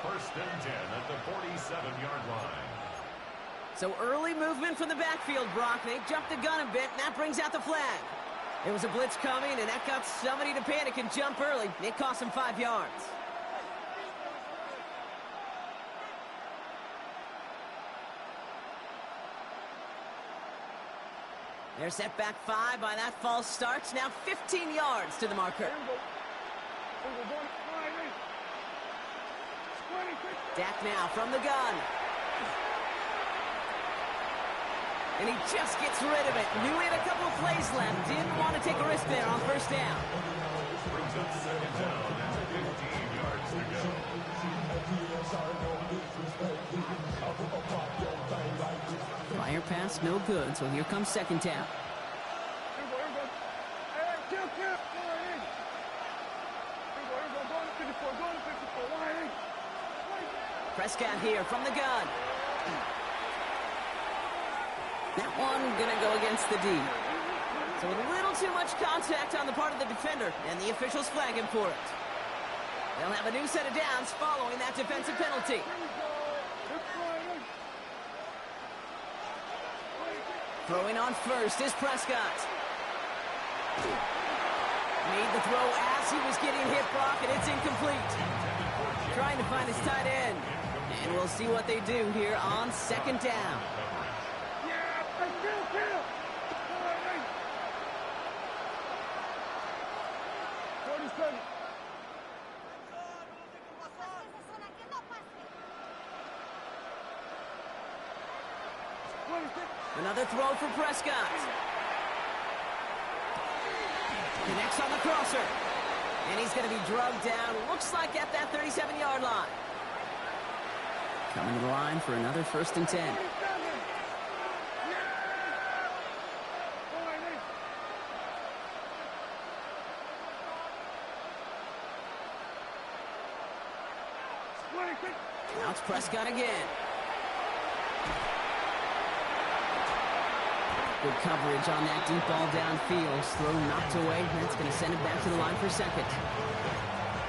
Speaker 3: First and 10 at the 47-yard line.
Speaker 1: So early movement from the backfield, Brock. They jumped the gun a bit, and that brings out the flag. There was a blitz coming, and that got somebody to panic and jump early. It cost them 5 yards. They're set back 5 by that false start. Now 15 yards to the marker. Dak now from the gun. And he just gets rid of it. Knew he had a couple of plays left. Didn't want to take a risk there on first down.
Speaker 3: Brings up second down and 15 yards to go.
Speaker 1: Fire pass, no good. So here comes second down. Prescott here from the gun. That one gonna go against the D. So a little too much contact on the part of the defender, and the officials flag him for it. They'll have a new set of downs following that defensive penalty. Throwing on first is Prescott. Made the throw as he was getting hit, Brock, and it's incomplete. Trying to find his tight end. And we'll see what they do here on second down. Another throw for Prescott. Connects on the crosser. And he's going to be drugged down, looks like at that 37-yard line. Coming to the line for another first and 10. Now it's Prescott again. Good coverage on that deep ball downfield. Throw knocked away. That's going to send it back to the line for second.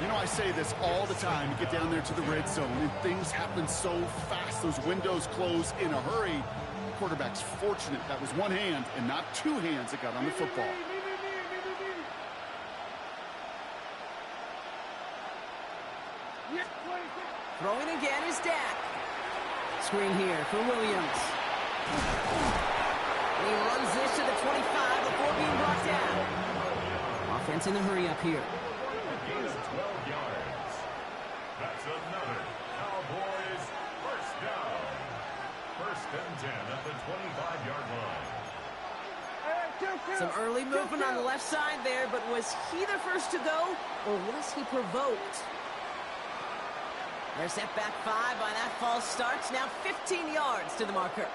Speaker 2: You know, I say this all the time. You get down there to the red zone, and things happen so fast. Those windows close in a hurry. The quarterback's fortunate that was one hand and not two hands that got on the football.
Speaker 1: Throwing again is Dak. Screen here for Williams. And he runs this to the 25 before being brought down. Offense in the hurry up here.
Speaker 3: Gain of 12 yards. That's another Cowboys first down. First and 10 at the 25-yard line.
Speaker 1: Some early movement on the left side there, but was he the first to go, or was he provoked? They're set back 5 by that false start. Now 15 yards to the marker.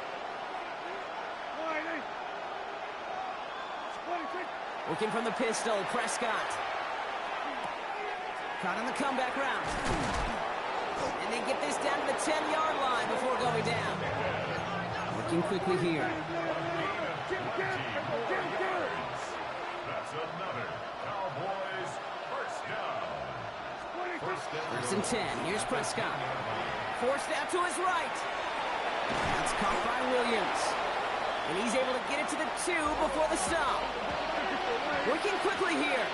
Speaker 1: Looking from the pistol, Prescott. Caught on the comeback route. And they get this down to the 10-yard line before going down. Working quickly here.
Speaker 3: That's another Cowboys first down.
Speaker 1: First and 10. Here's Prescott. Forced out to his right. That's caught by Williams. And he's able to get it to the 2 before the stop. Working quickly here.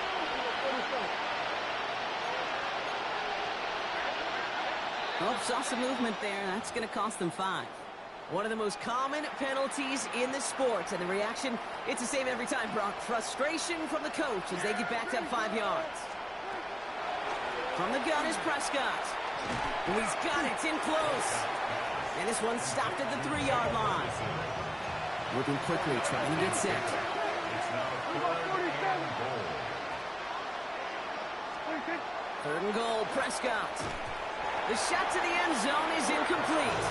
Speaker 1: Oh, saw some movement there. That's going to cost them 5. One of the most common penalties in the sport. And the reaction, it's the same every time, Brock. Frustration from the coach as they get backed up 5 yards. From the gun is Prescott. And he's got it in close. And this one stopped at the 3-yard line. Moving quickly, trying to get set. Third and goal, Prescott. The shot to the end zone is incomplete.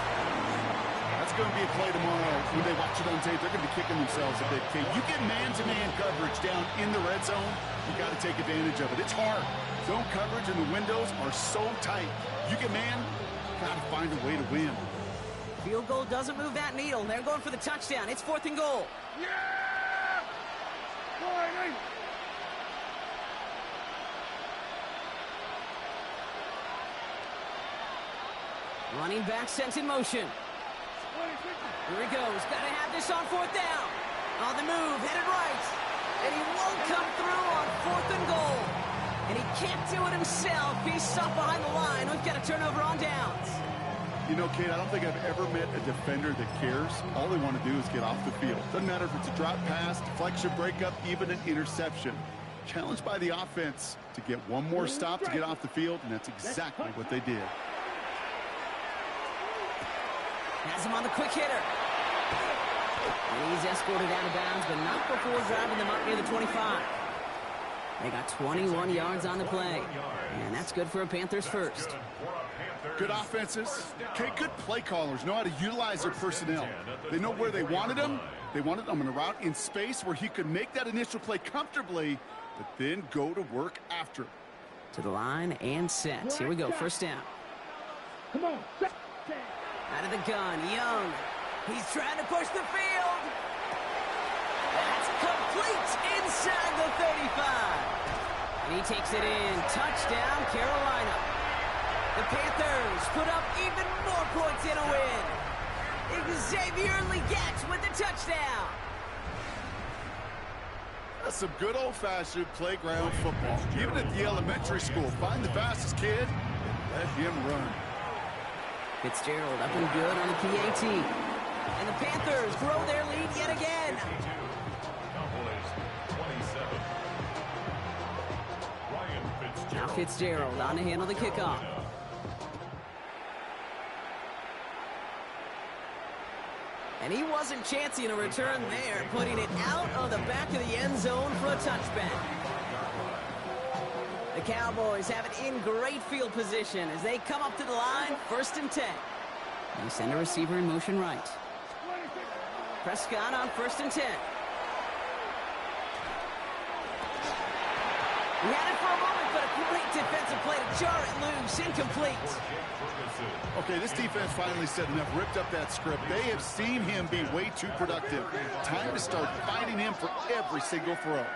Speaker 2: That's going to be a play tomorrow. When they watch it on tape, they're going to be kicking themselves a bit. Okay, you get man-to-man coverage down in the red zone, you got to take advantage of it. It's hard. Zone coverage and the windows are so tight. You get man, got to find a way to win.
Speaker 1: Field goal doesn't move that needle. They're going for the touchdown. It's 4th and goal.
Speaker 4: Yeah! Boy,
Speaker 1: Running back sent in motion. Here he goes. Got to have this on 4th down. On the move, headed right. And he won't come through on 4th and goal. And he can't do it himself. He's stopped behind the line. We've got a turnover on downs.
Speaker 2: You know, Kate, I don't think I've ever met a defender that cares. All they want to do is get off the field. Doesn't matter if it's a drop pass, deflection, breakup, even an interception. Challenged by the offense to get one more stop to get off the field, and that's exactly what they did.
Speaker 1: Has him on the quick hitter. And he's escorted out of bounds, but not before driving them up near the 25. They got 21 yards on the play. And that's good for a Panthers first.
Speaker 2: Good offenses. Okay, good play callers know how to utilize their personnel. They know where they wanted him. They wanted him on a route in space where he could make that initial play comfortably, but then go to work after.
Speaker 1: To the line and set. Here we go, first down.
Speaker 5: Come on.
Speaker 1: Out of the gun, Young. He's trying to push the field. That's complete inside the 35. And he takes it in. Touchdown, Carolina. The Panthers put up even more points in a win. Xavier Legette with the touchdown.
Speaker 2: That's some good old-fashioned playground football. Even at the elementary school, find the fastest kid and let him run.
Speaker 1: Fitzgerald up and good on the PAT. And the Panthers grow their lead yet again. Now Fitzgerald on to handle the kickoff. And he wasn't chancing a return there, putting it out of the back of the end zone for a touchback. The Cowboys have it in great field position as they come up to the line, 1st and 10. They send a receiver in motion right. Prescott on 1st and 10. He had it for a moment, but a great defensive play to jar it loose, incomplete.
Speaker 2: Okay, this defense finally said enough, ripped up that script. They have seen him be way too productive. Time to start fighting him for every single throw.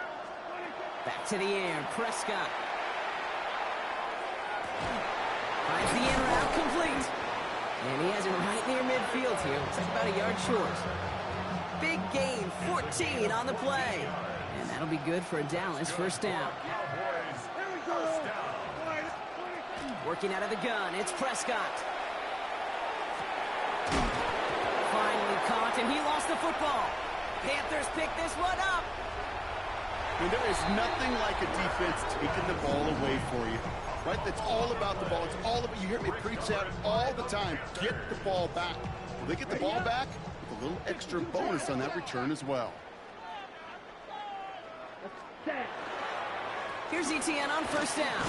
Speaker 1: Back to the air, Prescott. Finds the in route complete. And he has it right near midfield here. Looks like about a yard short. Big gain, 14 on the play. And that'll be good for a Dallas first down. Working out of the gun, it's Prescott. Finally caught, and he lost the football. Panthers pick this one up.
Speaker 2: And there is nothing like a defense taking the ball away for you. Right? That's all about the ball. It's all about you hear me preach that all the time. Get the ball back. Well, they get the ball back with a little extra bonus on that return as well.
Speaker 1: Here's ETN on first down,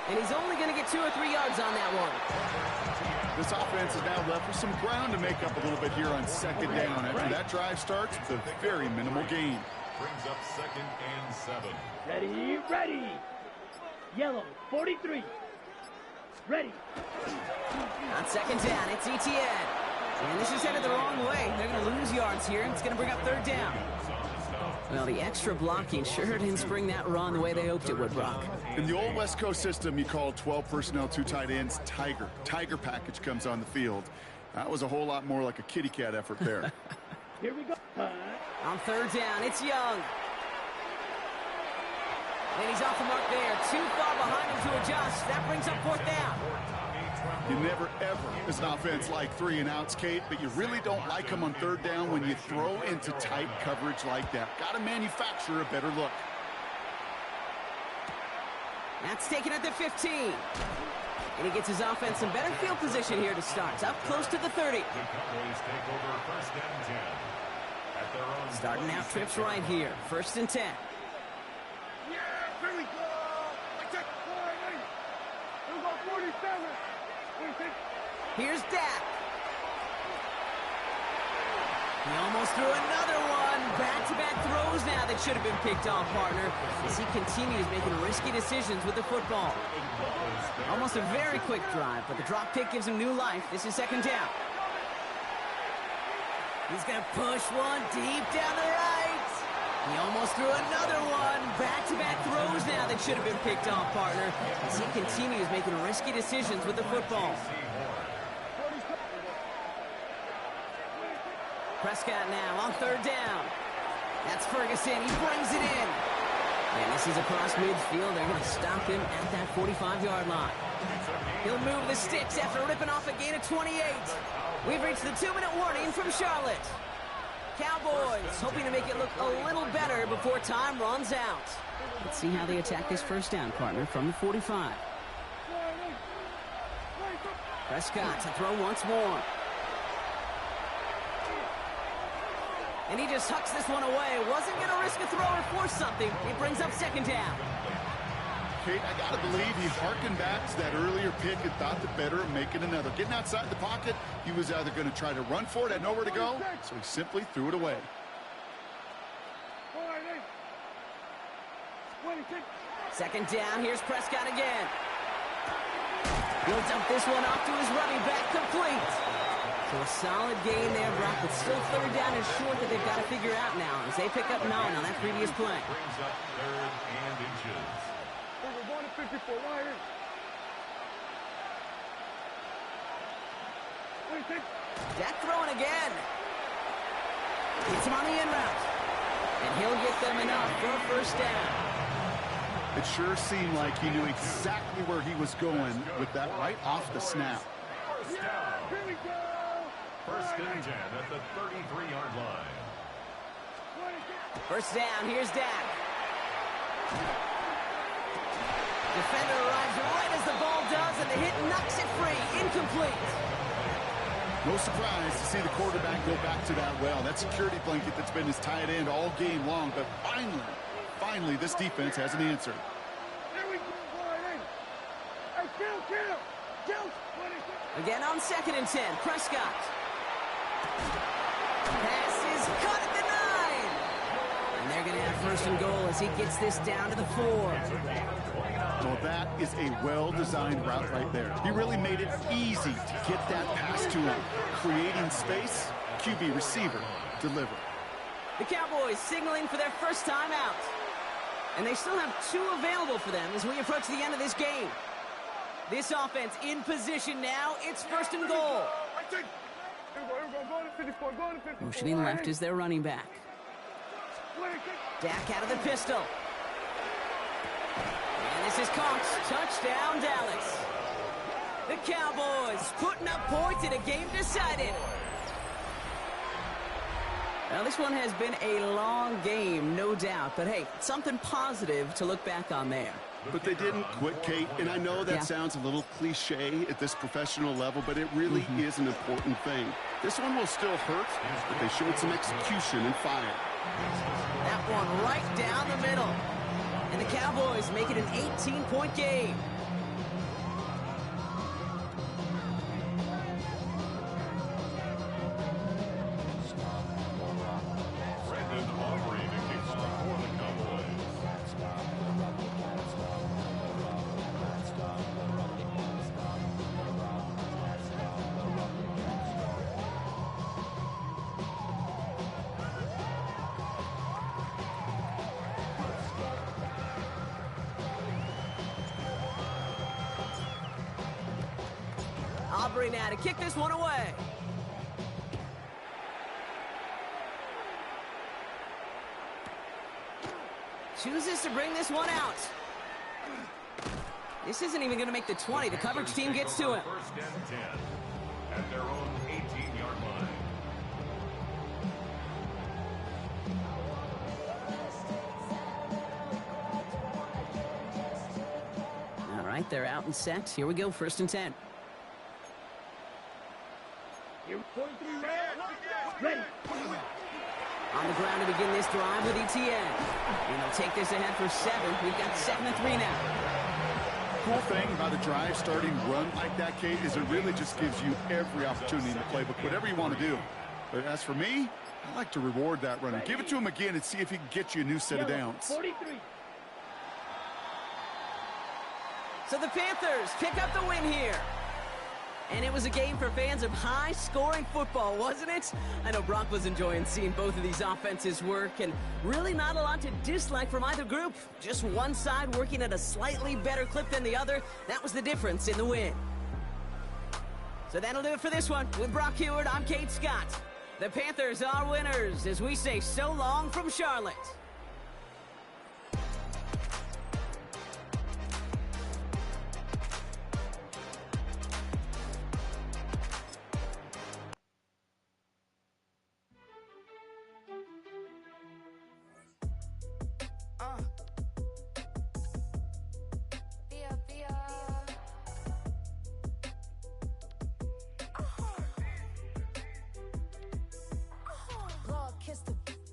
Speaker 1: and he's only going to get 2 or 3 yards on that one.
Speaker 2: This offense is now left with some ground to make up a little bit here on second down. After that drive starts, it's a very minimal gain.
Speaker 3: Brings up 2nd and 7.
Speaker 5: Ready, ready. Yellow, 43. Ready.
Speaker 1: On second down, it's ETN. And this is headed the wrong way. They're going to lose yards here, and it's going to bring up 3rd down. Well, the extra blocking sure didn't spring that run the way they hoped it would, Brock.
Speaker 2: In the old West Coast system, you call 12 personnel, 2 tight ends, Tiger. Tiger package comes on the field. That was a whole lot more like a kitty cat effort there.
Speaker 5: Here we go.
Speaker 1: On 3rd down, it's Young. And he's off the mark there. Too far behind him to adjust. That brings up 4th down.
Speaker 2: You never, ever, as an offense, like 3 and outs, Kate, but you really don't like them on 3rd down when you throw into tight coverage like that. Got to manufacture a better look.
Speaker 1: That's taken at the 15. And he gets his offense in better field position here to start. It's up close to the 30.
Speaker 3: The Cowboys take over 1st and 10. At their own
Speaker 1: Starting out trips right here. 1st and 10.
Speaker 4: Yeah, here we go. I take 40. Here we go, 47. 46.
Speaker 1: Here's Dak. He almost threw another one. Back-to-back throws now that should have been picked off, partner, as he continues making risky decisions with the football. Almost a very quick drive, but the drop kick gives him new life. This is 2nd down. He's going to push one deep down the right. He almost threw another one. Back-to-back throws now that should have been picked off, partner, as he continues making risky decisions with the football. Prescott now on 3rd down. That's Ferguson. He brings it in. And this is across midfield. They're going to stop him at that 45-yard line. He'll move the sticks after ripping off a gain of 28. We've reached the 2-minute warning from Charlotte. Cowboys hoping to make it look a little better before time runs out. Let's see how they attack this 1st down, partner, from the 45. Prescott to throw once more. And he just hucks this one away. Wasn't going to risk a throw or force something. It brings up 2nd down.
Speaker 2: Kate, I got to believe he harkened back to that earlier pick and thought the better of making another. Getting outside the pocket, he was either going to try to run for it, had nowhere to go, so he simply threw it away.
Speaker 1: 2nd down, here's Prescott again. He'll dump this one off to his running back, complete. So a solid gain there, Brock, but still 3rd down and short that they've got to figure out now as they pick up 9 on that previous play.
Speaker 3: brings up 3rd and inches.
Speaker 4: We're going to 54. Right in.
Speaker 1: Dak throwing again. Gets him on the in route. And he'll get them enough for a 1st down.
Speaker 2: It sure seemed like he knew exactly where he was going with that right off the snap.
Speaker 3: 1st down.
Speaker 4: Here we go.
Speaker 3: 1st and 10 at the 33-yard line.
Speaker 1: 1st down, here's Dak. Defender arrives right as the ball does, and the hit knocks it free. Incomplete.
Speaker 2: No surprise to see the quarterback go back to that well. That security blanket that's been his tight end all game long, but finally, this defense has an answer.
Speaker 4: Here we go. Right in. Hey, kill.
Speaker 1: Again on 2nd and 10, Prescott. Pass is cut at the 9. And they're going to have 1st and goal as he gets this down to the 4.
Speaker 2: Well, that is a well-designed route right there. He really made it easy to get that pass to him. Creating space, QB receiver, deliver.
Speaker 1: The Cowboys signaling for their 1st time out. And they still have 2 available for them as we approach the end of this game. This offense in position now. It's 1st and goal. Motioning left is their running back. Dak out of the pistol. And this is caught. Touchdown, Dallas. The Cowboys putting up points in a game decided. Now, this one has been a long game, no doubt. But, hey, something positive to look back on there.
Speaker 2: But they didn't quit, Kate, and I know that sounds a little cliche at this professional level, but it really is an important thing. This one will still hurt, but they showed some execution and fire.
Speaker 1: That one right down the middle. And the Cowboys make it an 18-point game. Aubrey now to kick this one away. Chooses to bring this one out. This isn't even going to make the 20. The coverage team gets to him.
Speaker 3: First and 10 at their own 18-yard line.
Speaker 1: All right, they're out and set. Here we go, first and 10.
Speaker 5: Ready.
Speaker 1: On the ground to begin this drive with ETN. And they'll take this ahead for 7. We've got 7-3 now.
Speaker 2: Cool thing about a drive starting run like that, Kate, is it really just gives you every opportunity in the playbook, whatever you want to do. But as for me, I like to reward that runner. Give it to him again and see if he can get you a new set of downs.
Speaker 5: 43.
Speaker 1: So the Panthers pick up the win here. And it was a game for fans of high-scoring football, wasn't it? I know Brock was enjoying seeing both of these offenses work, and really not a lot to dislike from either group. Just one side working at a slightly better clip than the other. That was the difference in the win. So that'll do it for this one. With Brock Heward, I'm Kate Scott. The Panthers are winners as we say so long from Charlotte.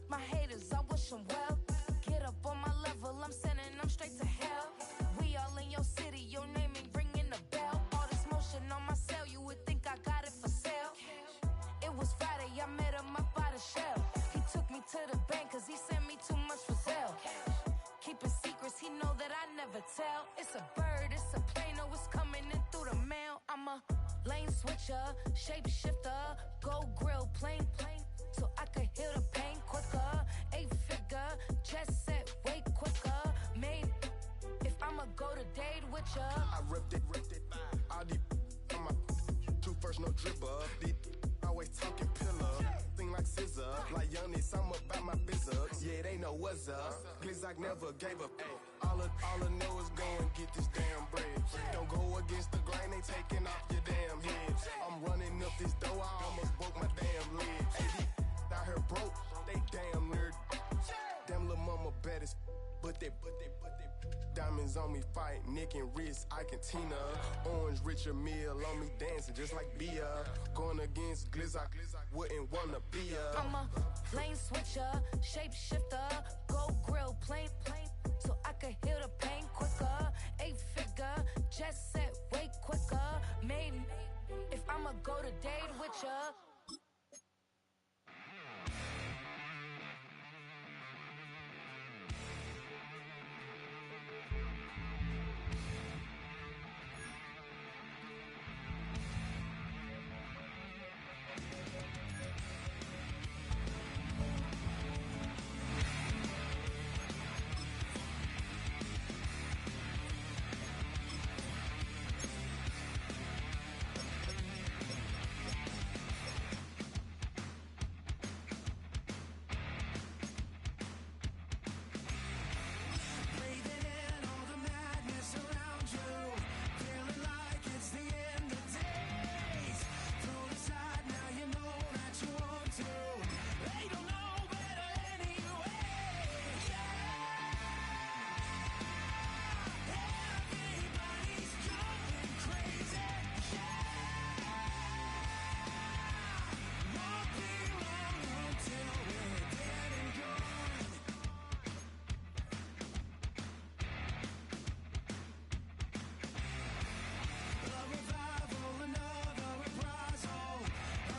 Speaker 7: My haters, I wish them well. Get up on my level, I'm sending them straight to hell. We all in your city, your name ain't ringing the bell. All this motion on my cell, you would think I got it for sale. It was Friday, I met him up by the shell. He took me to the bank, cause he sent me too much for sale. Keeping secrets, he know that I never tell. It's a bird, it's a plane, oh, it's coming in through the mail. I'm a lane switcher, shape shifter, go grill, plain, so I could heal the pain quicker. 8-figure, just set way quicker. Made if I'ma go to date with ya.
Speaker 6: I ripped it. All these on my two first, no dribble. These always talking pillar. Thing like scissor. Like youngest, I'm about my business. Yeah, they know what's up. Glizak never gave up. All I know is go and get this damn bread. Don't go against the grain, they taking off your damn head. I'm running up this door, I almost broke my damn leg. Hey, out here broke, they damn nerd. Damn little mama bad as but they diamonds on me fight, neck and wrist, I can Tina. Orange Richard Mill on me dancing just like Bia. Going against Glizak, wouldn't wanna be a.
Speaker 7: I'm a lane switcher, shape shifter, go grill, plain, so I could heal the pain quicker. 8-figure, just set way quicker. Made if I'ma go to date with ya.